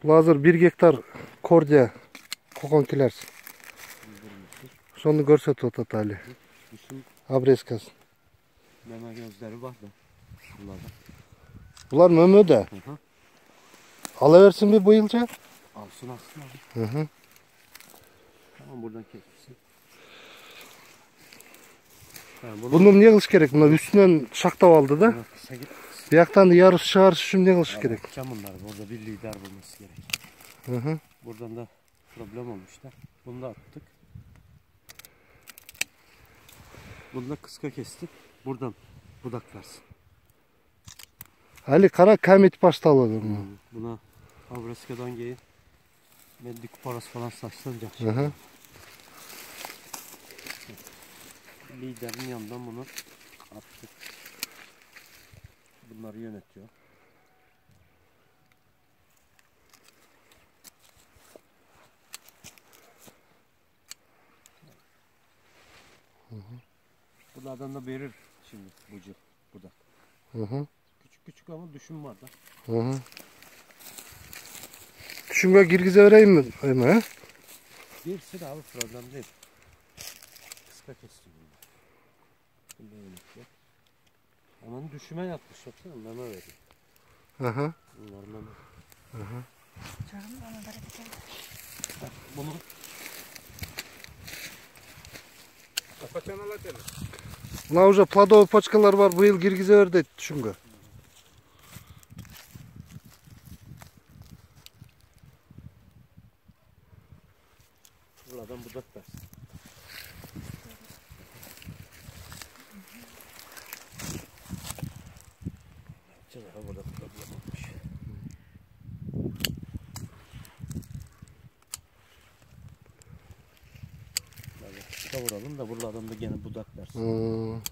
Bu hazır 1 hektar kordiya kokonkiler. Şunu görsöt otat Ali. Düşün, Abreskasın. meme gözleri var da. Bunlarda. Bunlar mömö de. Hı. Alıversin bir bu yılca. Alsın abi. Hı. Tamam, buradan kesmişsin. Yani Bunun ne kılış gerek? Bunlar üstünden şaktap aldı da. kısa git. Bir yaktan da yarısı çağırış şimdi ne kılış gerek? Bakacağım bunlar. Burada bir lider bulması gerek. Hı. Buradan da problem olmuşlar. Bunu da attık. Bunu da kıska kestik. Buradan budak versin. Ali kara kamit başta alalım. Buna Abraska'dan giyin. Meddik parası falan saçlanacak. Hı. Liderin yanından bunu attık. Bunları yönetiyor. Bunlardan da verir şimdi bucu budak. Hı. Küçük küçük ama düşün var da. Hı. Düşünme girgize vereyim mi? He? Girsin abi, problem değil. Kıska kestim bunu. Bunu yönetiyor. Aman düşüme yatmış, baksana, meme veriyor. Hı. Bunlar meme. Canım ona bereket olsun. Bunu Buna уже плодовый почкалар var. Bu yıl girgize verdi düşünme. buradan budak versin. Çınar burada problem olmuş. Kavuralım da buradan da gene budak versin.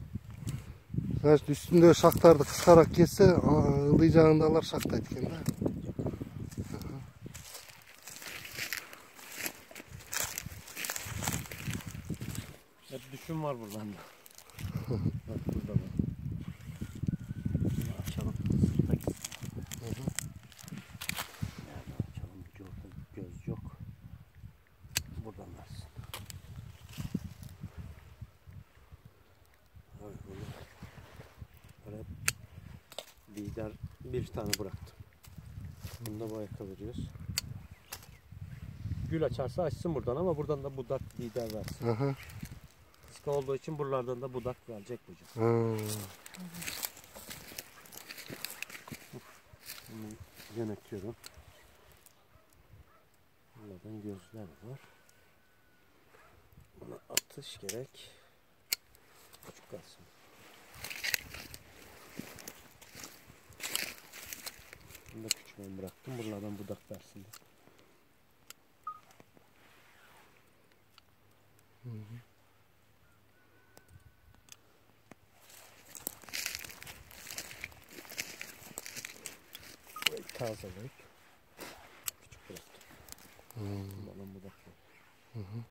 Evet, üstünde şaktardı kıskarak kesse ılıyacağında alır şaktaydıken de. Hep düşün var buradan da. Bak burada da. Bunu açalım. Sırta gitsin. Nerede açalım? Göz yok. Buradan versin. Abi bunu böyle lider bir tane bıraktım. Bunu da bu ayakta veriyoruz. Gül açarsa açsın buradan ama buradan da budak lider versin. Kıska olduğu için buralardan da budak verecek hocam. Bunu yönetiyorum. Buradan gözler var. Buna atış gerek. Küçük kalsın. Bunu da küçüğden bıraktım. Buralardan budak versin. Burayı tazelayıp küçük bıraktım. Buradan budak ver.